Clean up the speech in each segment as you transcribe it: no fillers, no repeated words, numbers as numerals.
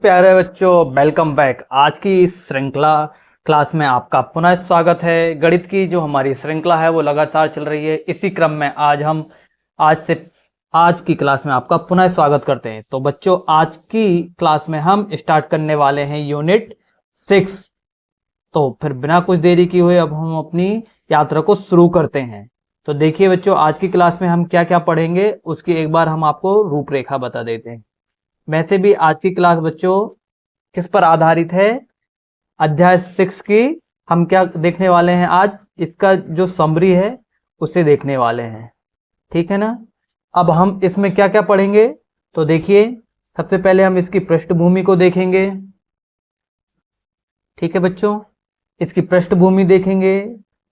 प्यारे बच्चों, welcome back. आज की इस श्रृंखला क्लास में आपका पुनः स्वागत है। गणित की जो हमारी श्रृंखला है वो लगातार चल रही है। इसी क्रम में आज की क्लास में आपका पुनः स्वागत करते हैं। तो बच्चों, आज की क्लास में हम स्टार्ट करने वाले हैं यूनिट 6। तो फिर बिना कुछ देरी की हुए अब हम अपनी यात्रा को शुरू करते हैं। तो देखिए बच्चों, आज की क्लास में हम क्या क्या पढ़ेंगे उसकी एक बार हम आपको रूपरेखा बता देते हैं। वैसे भी आज की क्लास बच्चों किस पर आधारित है? अध्याय 6 की हम क्या देखने वाले हैं आज? इसका जो समरी है उसे देखने वाले हैं, ठीक है ना। अब हम इसमें क्या क्या पढ़ेंगे तो देखिए, सबसे पहले हम इसकी पृष्ठभूमि को देखेंगे, ठीक है बच्चों। इसकी पृष्ठभूमि देखेंगे।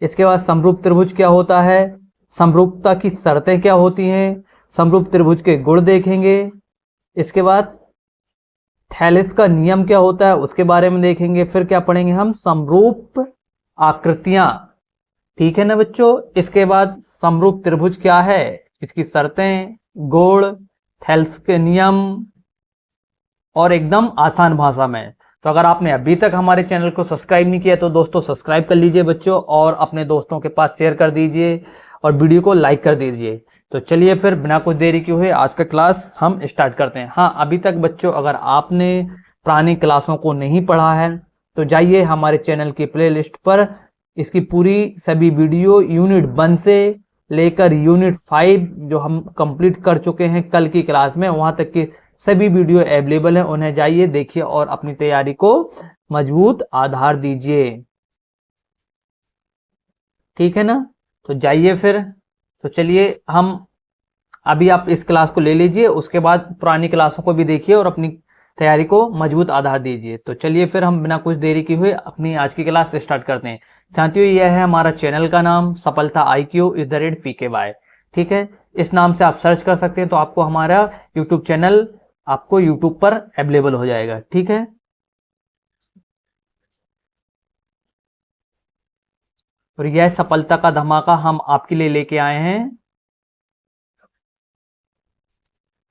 इसके बाद समरूप त्रिभुज क्या होता है, समरूपता की शर्तें क्या होती हैं, समरूप त्रिभुज के गुण देखेंगे। इसके बाद थैलेस का नियम क्या होता है उसके बारे में देखेंगे। फिर क्या पढ़ेंगे हम? समरूप आकृतियां, ठीक है ना बच्चों। इसके बाद समरूप त्रिभुज क्या है, इसकी शर्तें, गुण, थैलेस के नियम, और एकदम आसान भाषा में। तो अगर आपने अभी तक हमारे चैनल को सब्सक्राइब नहीं किया तो दोस्तों सब्सक्राइब कर लीजिए बच्चों, और अपने दोस्तों के पास शेयर कर दीजिए और वीडियो को लाइक कर दीजिए। तो चलिए फिर बिना कुछ देरी किए हुए आज का क्लास हम स्टार्ट करते हैं। हाँ, अभी तक बच्चों अगर आपने पुरानी क्लासों को नहीं पढ़ा है तो जाइए हमारे चैनल की प्लेलिस्ट पर, इसकी पूरी सभी वीडियो यूनिट 1 से लेकर यूनिट 5 जो हम कंप्लीट कर चुके हैं कल की क्लास में, वहां तक की सभी वीडियो अवेलेबल है। उन्हें जाइए, देखिए और अपनी तैयारी को मजबूत आधार दीजिए, ठीक है ना। तो जाइए फिर। तो चलिए हम अभी आप इस क्लास को ले लीजिए, उसके बाद पुरानी क्लासों को भी देखिए और अपनी तैयारी को मजबूत आधार दीजिए। तो चलिए फिर हम बिना कुछ देरी की हुए अपनी आज की क्लास स्टार्ट करते हैं। साथियों, यह है हमारा चैनल का नाम, सफलता IQ@PKY, ठीक है। इस नाम से आप सर्च कर सकते हैं तो आपको हमारा यूट्यूब चैनल आपको यूट्यूब पर अवेलेबल हो जाएगा, ठीक है। और यह सफलता का धमाका हम आपके लिए लेके आए हैं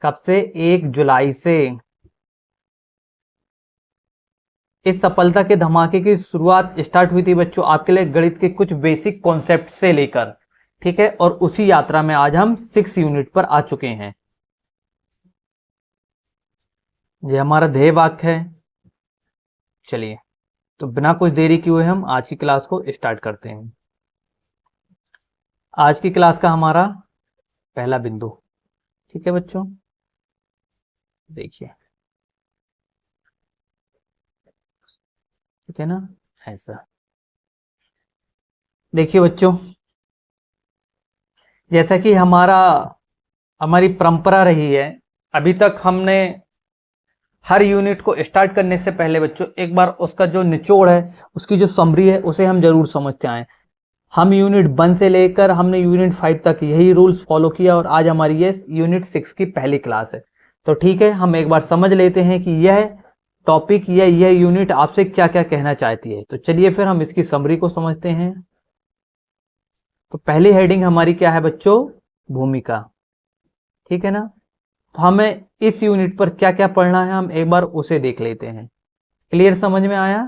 कब से? 1 जुलाई से। इस सफलता के धमाके की शुरुआत स्टार्ट हुई थी बच्चों आपके लिए गणित के कुछ बेसिक कॉन्सेप्ट से लेकर, ठीक है। और उसी यात्रा में आज हम 6 यूनिट पर आ चुके हैं। ये हमारा ध्येय वाक्य है। चलिए, तो बिना कुछ देरी किए हुए हम आज की क्लास को स्टार्ट करते हैं। आज की क्लास का हमारा पहला बिंदु, ठीक है बच्चों, देखिए, ठीक है ना, ऐसा। देखिए बच्चों, जैसा कि हमारी परंपरा रही है, अभी तक हमने हर यूनिट को स्टार्ट करने से पहले बच्चों एक बार उसका जो निचोड़ है, उसकी जो समरी है, उसे हम जरूर समझते आए। हम यूनिट 1 से लेकर हमने यूनिट 5 तक यही रूल्स फॉलो किया और आज हमारी ये यूनिट 6 की पहली क्लास है। तो ठीक है, हम एक बार समझ लेते हैं कि यह टॉपिक या यह यूनिट आपसे क्या क्या कहना चाहती है। तो चलिए फिर हम इसकी समरी को समझते हैं। तो पहली हेडिंग हमारी क्या है बच्चों? भूमिका, ठीक है ना। तो हमें इस यूनिट पर क्या क्या पढ़ना है हम एक बार उसे देख लेते हैं। क्लियर समझ में आया?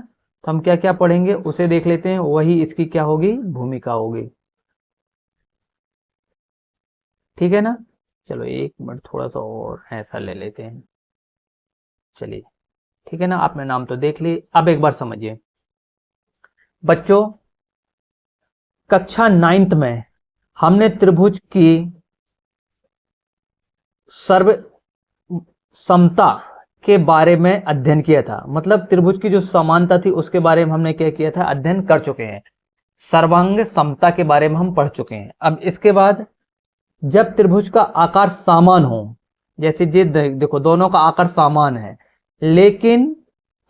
तो हम क्या क्या पढ़ेंगे उसे देख लेते हैं, वही इसकी क्या होगी? भूमिका होगी, ठीक है ना। चलो एक मिनट, थोड़ा सा और ऐसा ले लेते हैं। चलिए, ठीक है ना, आपने नाम तो देख ली। अब एक बार समझिए बच्चों, कक्षा 9th में हमने त्रिभुज की सर्व समता के बारे में अध्ययन किया था। मतलब त्रिभुज की जो समानता थी उसके बारे में हमने क्या किया था? अध्ययन कर चुके हैं। सर्वांग समता के बारे में हम पढ़ चुके हैं। अब इसके बाद जब त्रिभुज का आकार समान हो, जैसे ये देखो दोनों का आकार समान है लेकिन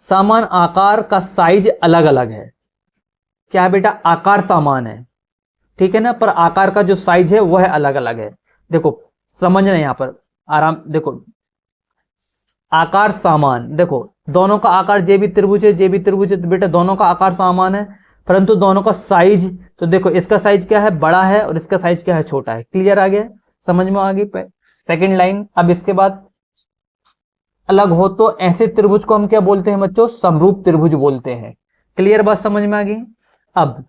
समान आकार का साइज अलग अलग है। क्या है बेटा? आकार समान है, ठीक है ना, पर आकार का जो साइज है वह अलग अलग है। देखो समझना, यहां पर आराम देखो, आकार समान, देखो दोनों का आकार, जे भी त्रिभुज है जे भी त्रिभुज है, तो बेटा दोनों का आकार समान है, परंतु दोनों का साइज, तो देखो इसका साइज क्या है? बड़ा है, और इसका साइज क्या है? छोटा है। क्लियर आ गया? समझ में आ गई सेकंड लाइन। अब इसके बाद अलग हो तो ऐसे त्रिभुज को हम क्या बोलते हैं बच्चों? समरूप त्रिभुज बोलते हैं। क्लियर बात समझ में आ गई? अब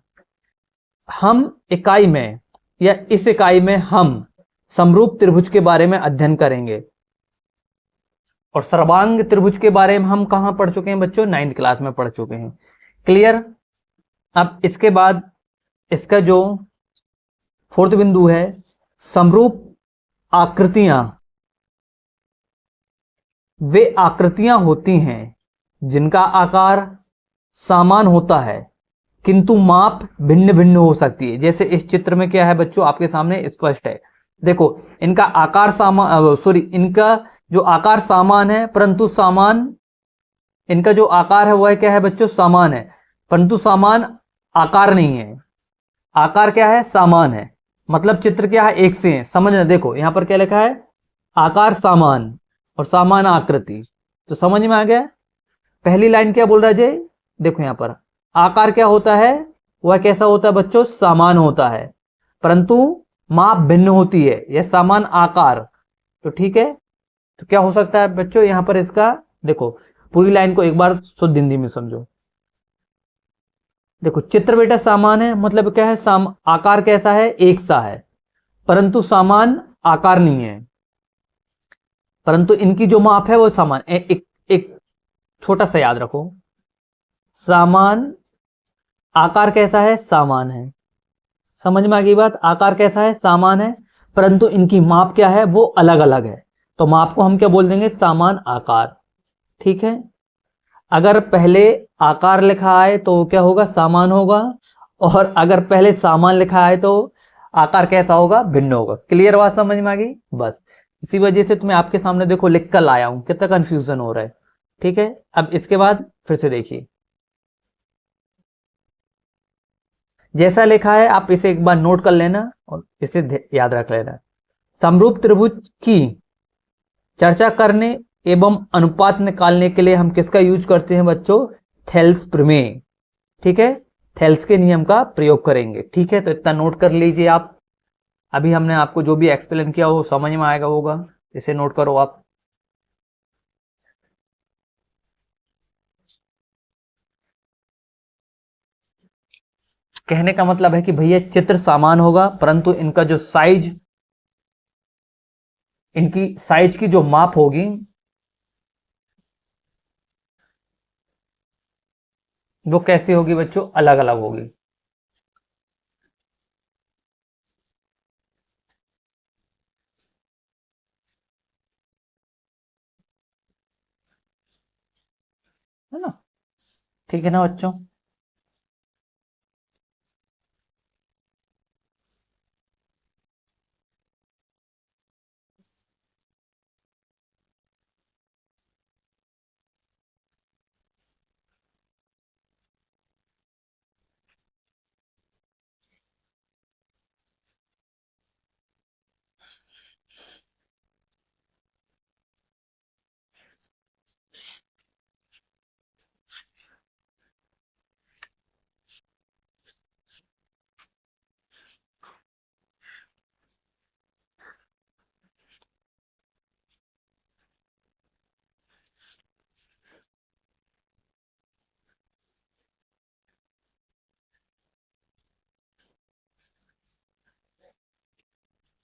हम इकाई में या इस इकाई में हम समरूप त्रिभुज के बारे में अध्ययन करेंगे। और सर्वांग त्रिभुज के बारे में हम कहां पढ़ चुके हैं बच्चों? 9th क्लास में पढ़ चुके हैं। क्लियर? अब इसके बाद इसका जो 4th बिंदु है, समरूप आकृतियां। वे आकृतियां होती हैं जिनका आकार समान होता है किंतु माप भिन्न भिन्न हो सकती है। जैसे इस चित्र में क्या है बच्चों, आपके सामने स्पष्ट है। देखो, इनका आकार इनका जो आकार समान है, परंतु इनका जो आकार है वह क्या है बच्चों? समान है, परंतु समान आकार नहीं है। आकार क्या है? समान है। मतलब चित्र क्या है? एक से है। समझना, देखो यहां पर क्या लिखा है? आकार समान और समान आकृति। तो समझ में आ गया? पहली लाइन क्या बोल रहा है जय? देखो यहां पर आकार क्या होता है? वह कैसा होता है बच्चों? समान होता है, परंतु माप भिन्न होती है। यह समान आकार, तो ठीक है। तो क्या हो सकता है बच्चों यहां पर? इसका देखो, पूरी लाइन को एक बार शुद्ध हिंदी में समझो। देखो, चित्र बेटा समान है, मतलब क्या है? आकार कैसा है? एक सा है, परंतु समान आकार नहीं है। परंतु इनकी जो माप है वो समान। एक छोटा सा याद रखो, समान आकार कैसा है? समान है। समझ में आ गई बात? आकार कैसा है? समान है, परंतु इनकी माप क्या है? वो अलग अलग है। तो माप को हम क्या बोल देंगे? समान आकार। ठीक है। अगर पहले आकार लिखा है तो क्या होगा? समान होगा, और अगर पहले समान लिखा है तो आकार कैसा होगा? भिन्न होगा। क्लियर बात समझ में आ गई? बस इसी वजह से तुम्हें आपके सामने देखो लिख कर लाया हूं, कितना कंफ्यूजन हो रहा है। ठीक है। अब इसके बाद फिर से देखिए, जैसा लिखा है आप इसे एक बार नोट कर लेना और इसे याद रख लेना। समरूप त्रिभुज की चर्चा करने एवं अनुपात निकालने के लिए हम किसका यूज करते हैं बच्चों? थेल्स प्रमेय। ठीक है, थेल्स के नियम का प्रयोग करेंगे। ठीक है, तो इतना नोट कर लीजिए आप। अभी हमने आपको जो भी एक्सप्लेन किया वो समझ में आएगा होगा, इसे नोट करो आप। कहने का मतलब है कि भैया चित्र समान होगा, परंतु इनका जो साइज, इनकी साइज की जो माप होगी वो कैसी होगी बच्चों? अलग अलग होगी। है ना? ठीक है ना बच्चों?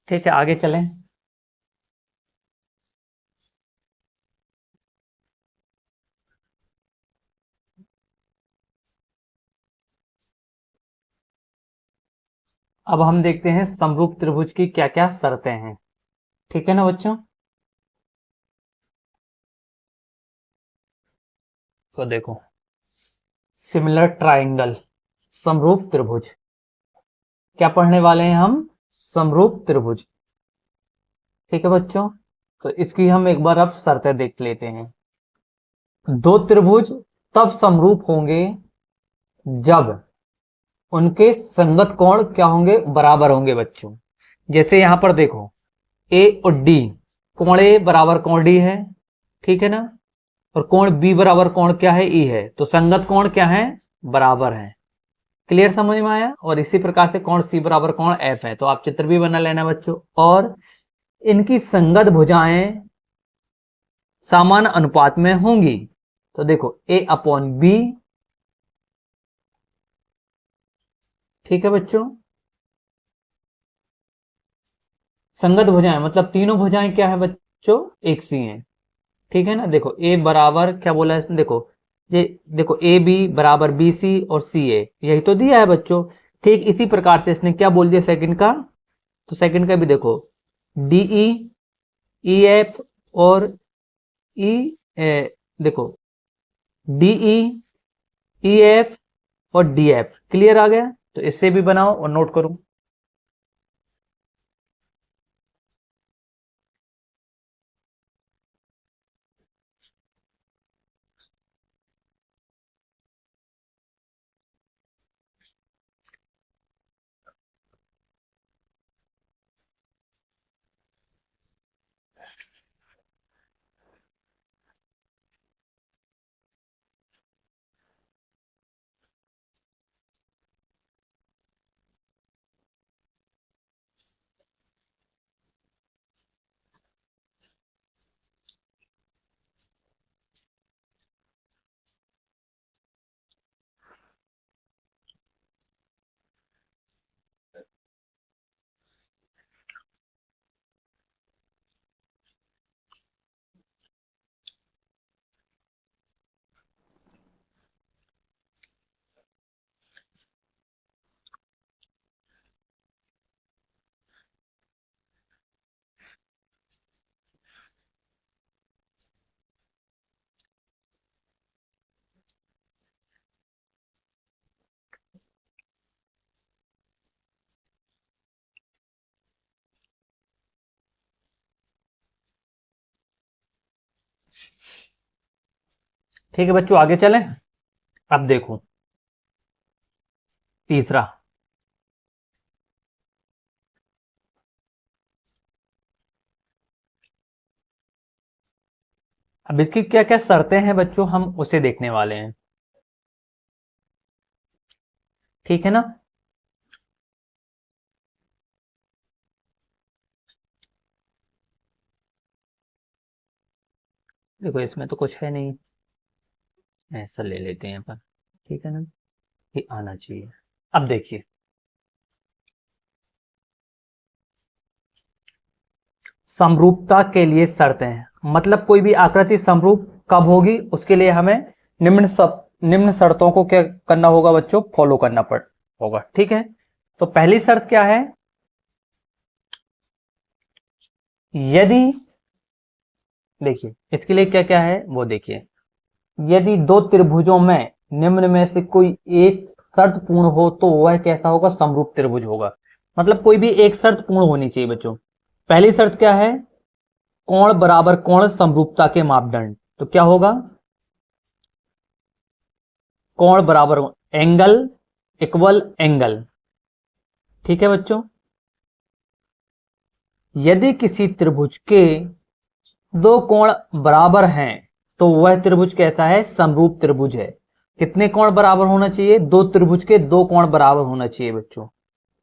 ठीक है, आगे चलें। अब हम देखते हैं समरूप त्रिभुज की क्या क्या शर्तें हैं। ठीक है ना बच्चों? तो देखो, सिमिलर ट्राइंगल, समरूप त्रिभुज। क्या पढ़ने वाले हैं हम? समरूप त्रिभुज। ठीक है बच्चों, तो इसकी हम एक बार अब शर्तें देख लेते हैं। दो त्रिभुज तब समरूप होंगे जब उनके संगत कोण क्या होंगे? बराबर होंगे बच्चों। जैसे यहां पर देखो, ए और डी, कोण ए बराबर कोण डी है। ठीक है ना? और कोण बी बराबर कोण क्या है? ई है। तो संगत कोण क्या है? बराबर है। क्लियर समझ में आया? और इसी प्रकार से कोण सी बराबर कोण एफ है। तो आप चित्र भी बना लेना बच्चों। और इनकी संगत भुजाएं समान अनुपात में होंगी। तो देखो A/B, ठीक है बच्चों। संगत भुजाएं मतलब तीनों भुजाएं क्या है बच्चों, एक सी हैं, ठीक है ना। देखो A बराबर क्या बोला है इसने, देखो ये देखो AB बराबर BC और CA, यही तो दिया है बच्चों। ठीक इसी प्रकार से इसने क्या बोल दिया सेकंड का, तो सेकंड का भी देखो DE EF और देखो DE EF और DF, क्लियर आ गया। तो इससे भी बनाओ और नोट करो। ठीक है बच्चों, आगे चलें। अब देखो तीसरा, अब इसकी क्या क्या शर्तें हैं बच्चों, हम उसे देखने वाले हैं, ठीक है ना। देखो इसमें तो कुछ है नहीं, ऐसा ले लेते हैं अपन, ठीक है ना, ये आना चाहिए। अब देखिए समरूपता के लिए शर्तें हैं, मतलब कोई भी आकृति समरूप कब होगी उसके लिए हमें निम्न शर्तों को क्या करना होगा बच्चों, फॉलो करना पड़ होगा, ठीक है। तो पहली शर्त क्या है, यदि देखिए इसके लिए क्या क्या है वो देखिए, यदि दो त्रिभुजों में निम्न में से कोई एक शर्त पूर्ण हो तो वह कैसा होगा, समरूप त्रिभुज होगा। मतलब कोई भी एक शर्त पूर्ण होनी चाहिए बच्चों। पहली शर्त क्या है, कोण बराबर कोण समरूपता के मापदंड, तो क्या होगा, कोण बराबर एंगल इक्वल एंगल, ठीक है बच्चों। यदि किसी त्रिभुज के दो कोण बराबर हैं तो वह त्रिभुज कैसा है, समरूप त्रिभुज है। कितने कोण बराबर होना चाहिए, दो त्रिभुज के दो कोण बराबर होना चाहिए बच्चों,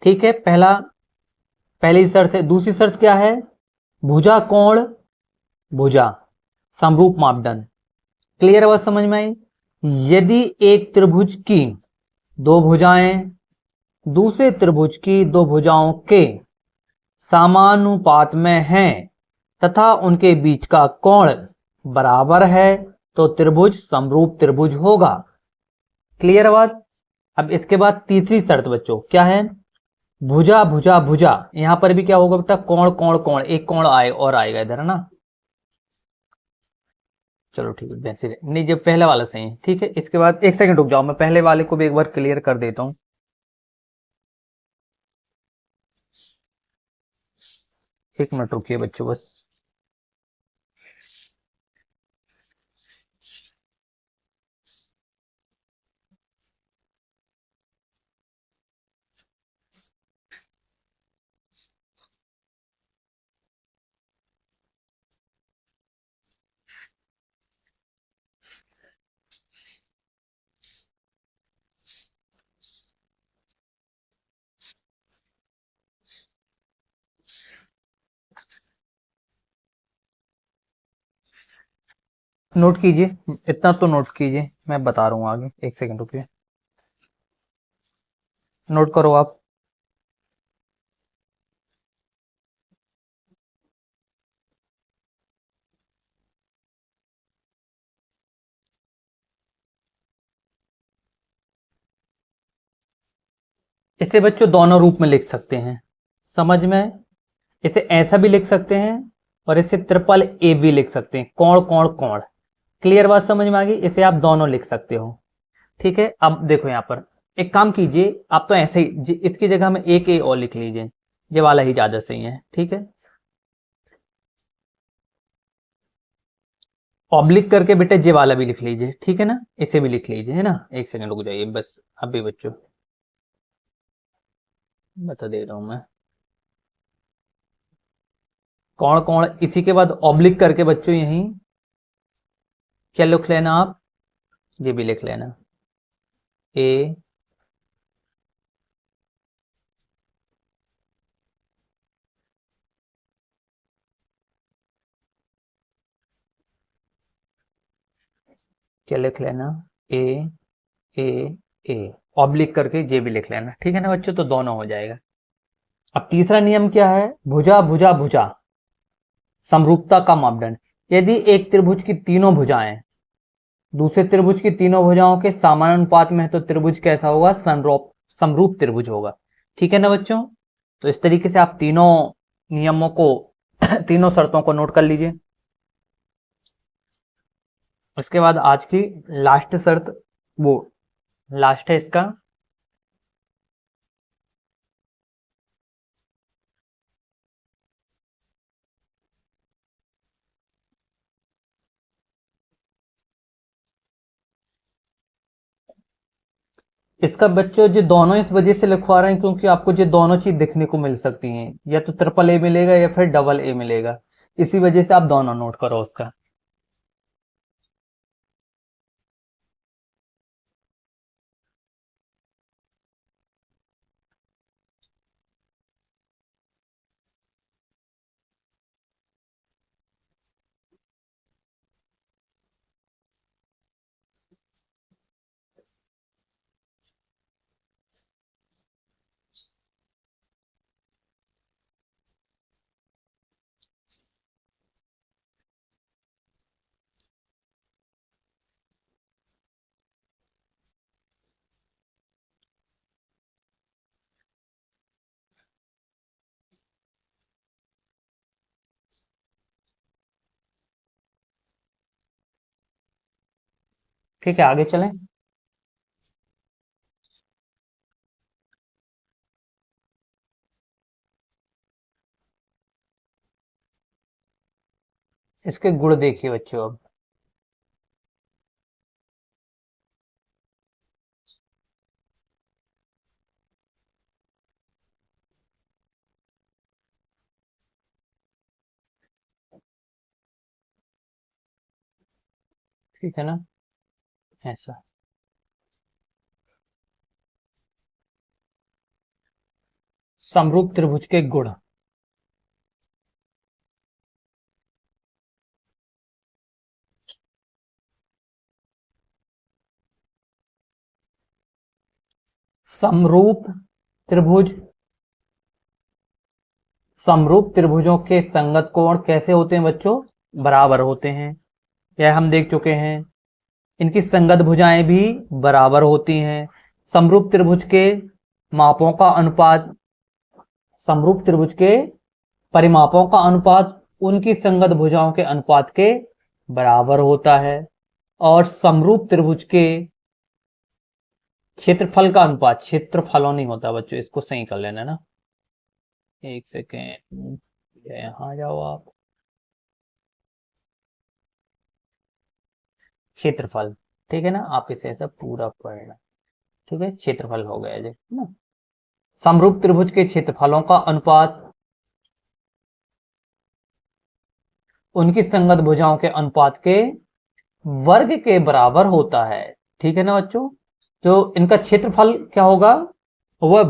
ठीक है। पहली शर्त है। दूसरी शर्त क्या है, भुजा कोण भुजा समरूप मापदंड, क्लियर बात समझ में आई। यदि एक त्रिभुज की दो भुजाएं दूसरे त्रिभुज की दो भुजाओं के समानुपात में हैं तथा उनके बीच का कोण बराबर है तो त्रिभुज समरूप त्रिभुज होगा, क्लियर बात। अब इसके बाद तीसरी शर्त बच्चों क्या है, भुजा भुजा भुजा, यहां पर भी क्या होगा बेटा, कोण कोण कोण, एक कोण आए और आएगा इधर, है ना। चलो ठीक है, वैसे नहीं, जब पहला वाला सही है, ठीक है। इसके बाद एक सेकंड रुक जाओ, मैं पहले वाले को भी एक बार क्लियर कर देता हूं, एक मिनट रुकिए बच्चों बस। नोट कीजिए, इतना तो नोट कीजिए, मैं बता रहा हूँ आगे। एक सेकंड रुकिए, नोट करो आप। इसे बच्चों दोनों रूप में लिख सकते हैं, समझ में? इसे ऐसा भी लिख सकते हैं और इसे ट्रिपल ए भी लिख सकते हैं, कोण कोण कोण। क्लियर बात समझ में आ गई? इसे आप दोनों लिख सकते हो, ठीक है। अब देखो यहाँ पर एक काम कीजिए, आप तो ऐसे ही इसकी जगह में एक ए और लिख लीजिए, ये वाला ही ज्यादा सही है, ठीक है। ऑब्लिक करके बेटे जे वाला भी लिख लीजिए, ठीक है ना, इसे भी लिख लीजिए, है ना। एक सेकंड रुक जाइए बस, अभी बच्चों बता दे रहा हूं मैं। कौन कौन, इसी के बाद ऑब्लिक करके बच्चों यहीं क्या लिख लेना आप, ये भी लिख लेना, ए क्या लिख लेना, ए ए ए, ऑब्लिक करके जे भी लिख लेना, ठीक है ना बच्चों, तो दोनों हो जाएगा। अब तीसरा नियम क्या है, भुजा भुजा भुजा, समरूपता का मापदंड। यदि एक त्रिभुज की तीनों भुजाएं दूसरे त्रिभुज की तीनों भुजाओं के समानुपात में है तो त्रिभुज कैसा होगा, समरूप त्रिभुज होगा, ठीक है ना बच्चों। तो इस तरीके से आप तीनों नियमों को तीनों शर्तों को नोट कर लीजिए। उसके बाद आज की लास्ट शर्त, वो लास्ट है इसका, इसका बच्चों जो दोनों इस वजह से लिखवा रहे हैं क्योंकि आपको जो दोनों चीज देखने को मिल सकती हैं, या तो ट्रिपल ए मिलेगा या फिर डबल ए मिलेगा, इसी वजह से आप दोनों नोट करो उसका। ठीक है, आगे चलें। इसके गुण देखिए बच्चों अब। ठीक है ना, ऐसा समरूप त्रिभुज के गुण, समरूप त्रिभुज, समरूप त्रिभुजों के संगत कोण कैसे होते हैं बच्चों, बराबर होते हैं, यह हम देख चुके हैं। इनकी संगत भुजाएं भी बराबर होती हैं। समरूप त्रिभुज के मापों का अनुपात, समरूप त्रिभुज के परिमापों का अनुपात उनकी संगत भुजाओं के अनुपात के बराबर होता है। और समरूप त्रिभुज के क्षेत्रफल का अनुपात, क्षेत्रफलों नहीं होता बच्चों, इसको सही कर लेना ना, एक सेकेंड, यहां जाओ आप, क्षेत्रफल, ठीक है ना, आप इसे ऐसा पूरा पढ़ना, ठीक है, क्षेत्रफल हो गया जी ना। समरूप त्रिभुज के क्षेत्रफलों का अनुपात उनकी संगत भुजाओं के अनुपात के वर्ग के बराबर होता है, ठीक है ना बच्चों। तो इनका क्षेत्रफल क्या होगा, वह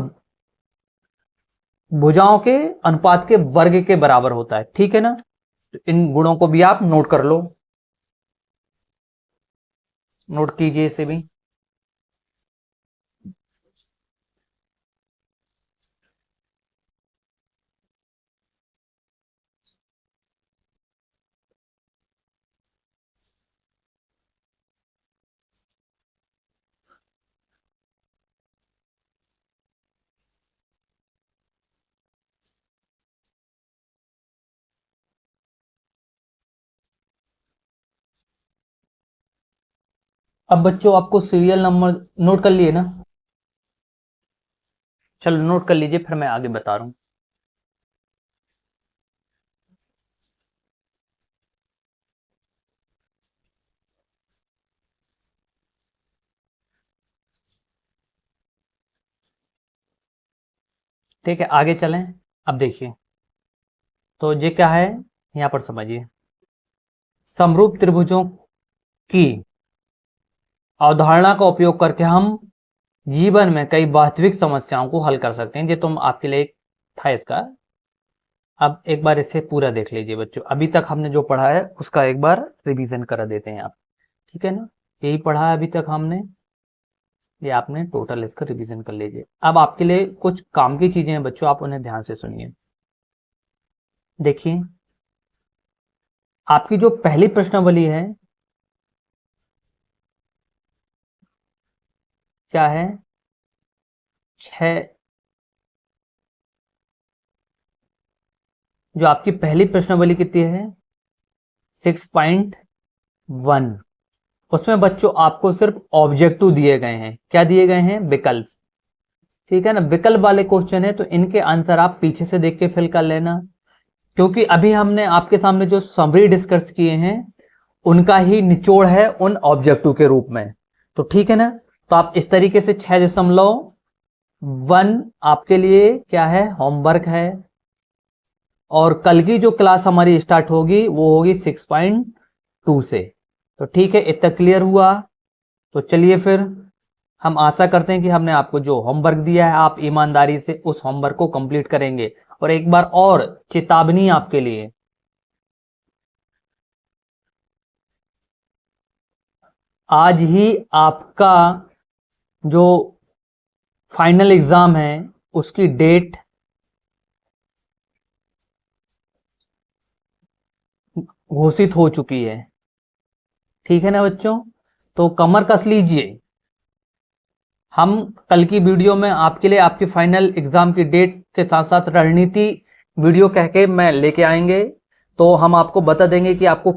भुजाओं के अनुपात के वर्ग के बराबर होता है, ठीक है ना। तो इन गुणों को भी आप नोट कर लो। नोट कीजिए इसे भी। अब बच्चों आपको सीरियल नंबर नोट कर लिए ना? चलो नोट कर लीजिए, फिर मैं आगे बता रहा हूं। ठीक है, आगे चलें। अब देखिए, तो ये क्या है, यहां पर समझिए। समरूप त्रिभुजों की अवधारणा का उपयोग करके हम जीवन में कई वास्तविक समस्याओं को हल कर सकते हैं। ये तुम आपके लिए एक था इसका। अब एक बार इसे पूरा देख लीजिए बच्चों, अभी तक हमने जो पढ़ा है उसका एक बार रिवीजन करा देते हैं आप, ठीक है ना? यही पढ़ा है अभी तक हमने, ये आपने टोटल इसका रिवीजन कर लीजिए। अब आपके लिए कुछ काम की चीजें हैं बच्चों, आप उन्हें ध्यान से सुनिए। देखिए, आपकी जो पहली प्रश्नावली है क्या है, 6, जो आपकी पहली प्रश्नावली कितनी है, 6.1। उसमें बच्चों आपको सिर्फ ऑब्जेक्टिव दिए गए हैं। क्या दिए गए हैं, विकल्प, ठीक है ना? विकल्प वाले क्वेश्चन है तो इनके आंसर आप पीछे से देख के फिल कर लेना, क्योंकि अभी हमने आपके सामने जो समरी डिस्कस किए हैं उनका ही निचोड़ है उन ऑब्जेक्टिव के रूप में। तो ठीक है ना? तो आप इस तरीके से 6.1 आपके लिए क्या है, होमवर्क है। और कल की जो क्लास हमारी स्टार्ट होगी वो होगी 6.2 से। तो ठीक है, इतना क्लियर हुआ? तो चलिए फिर हम आशा करते हैं कि हमने आपको जो होमवर्क दिया है आप ईमानदारी से उस होमवर्क को कंप्लीट करेंगे। और एक बार और चेतावनी आपके लिए, आज ही आपका जो फाइनल एग्जाम है उसकी डेट घोषित हो चुकी है, ठीक है ना बच्चों? तो कमर कस लीजिए। हम कल की वीडियो में आपके लिए आपकी फाइनल एग्जाम की डेट के साथ साथ रणनीति वीडियो कह के मैं लेके आएंगे। तो हम आपको बता देंगे कि आपको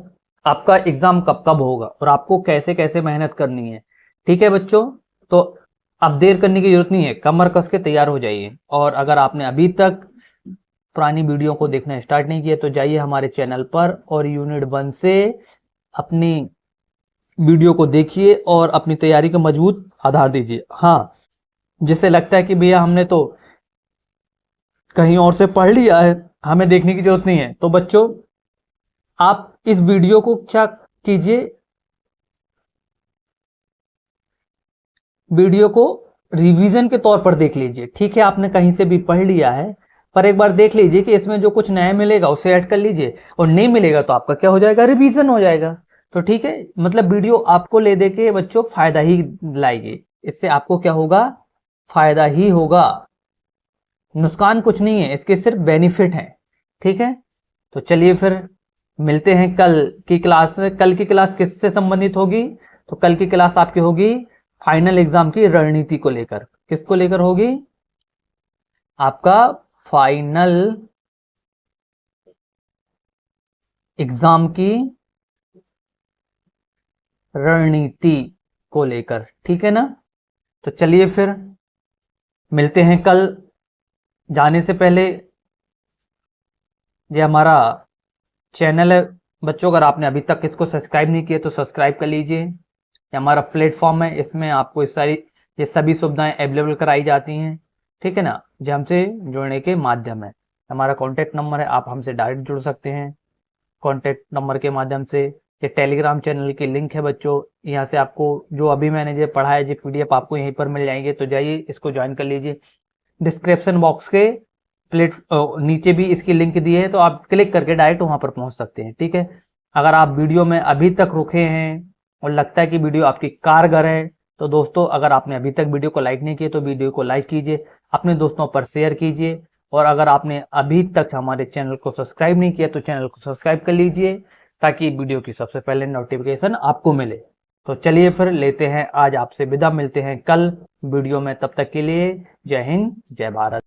आपका एग्जाम कब कब होगा और आपको कैसे कैसे मेहनत करनी है, ठीक है बच्चों? तो अब देर करने की जरूरत नहीं है, कमर कस के तैयार हो जाइए। और अगर आपने अभी तक पुरानी वीडियो को देखना स्टार्ट नहीं किया तो जाइए हमारे चैनल पर और यूनिट 1 से अपनी वीडियो को देखिए और अपनी तैयारी को मजबूत आधार दीजिए। हाँ, जिसे लगता है कि भैया हमने तो कहीं और से पढ़ लिया है, हमें देखने की जरूरत नहीं है, तो बच्चों आप इस वीडियो को क्या कीजिए, वीडियो को रिवीजन के तौर पर देख लीजिए। ठीक है, आपने कहीं से भी पढ़ लिया है पर एक बार देख लीजिए कि इसमें जो कुछ नया मिलेगा उसे ऐड कर लीजिए, और नहीं मिलेगा तो आपका क्या हो जाएगा, रिवीजन हो जाएगा। तो ठीक है, मतलब वीडियो आपको ले दे के बच्चों फायदा ही लाएगी, इससे आपको क्या होगा, फायदा ही होगा, नुकसान कुछ नहीं है, इसके सिर्फ बेनिफिट है, ठीक है? तो चलिए फिर मिलते हैं कल की क्लास में। कल की क्लास किससे संबंधित होगी, तो कल की क्लास आपकी होगी फाइनल एग्जाम की रणनीति को लेकर। किसको लेकर होगी, आपका फाइनल एग्जाम की रणनीति को लेकर, ठीक है ना? तो चलिए फिर मिलते हैं कल। जाने से पहले ये हमारा चैनल है बच्चों, अगर आपने अभी तक इसको सब्सक्राइब नहीं किया तो सब्सक्राइब कर लीजिए। ये हमारा प्लेटफॉर्म है, इसमें आपको ये सभी सुविधाएं अवेलेबल कराई जाती हैं, ठीक है ना? जो हमसे जुड़ने के माध्यम है, हमारा कॉन्टैक्ट नंबर है, आप हमसे डायरेक्ट जुड़ सकते हैं कॉन्टैक्ट नंबर के माध्यम से। ये टेलीग्राम चैनल की लिंक है बच्चों, यहाँ से आपको जो अभी मैंने जो पढ़ा है जो PDF आपको यहीं पर मिल जाएंगे, तो जाइए इसको ज्वाइन कर लीजिए। डिस्क्रिप्शन बॉक्स के नीचे भी इसकी लिंक दी है, तो आप क्लिक करके डायरेक्ट वहां पर पहुंच सकते हैं, ठीक है? अगर आप वीडियो में अभी तक रुके हैं और लगता है कि वीडियो आपकी कारगर है, तो दोस्तों अगर आपने अभी तक वीडियो को लाइक नहीं किया तो वीडियो को लाइक कीजिए, अपने दोस्तों पर शेयर कीजिए, और अगर आपने अभी तक हमारे चैनल को सब्सक्राइब नहीं किया तो चैनल को सब्सक्राइब कर लीजिए, ताकि वीडियो की सबसे पहले नोटिफिकेशन आपको मिले। तो चलिए फिर लेते हैं आज आपसे विदा, मिलते हैं कल वीडियो में, तब तक के लिए जय हिंद जय भारत।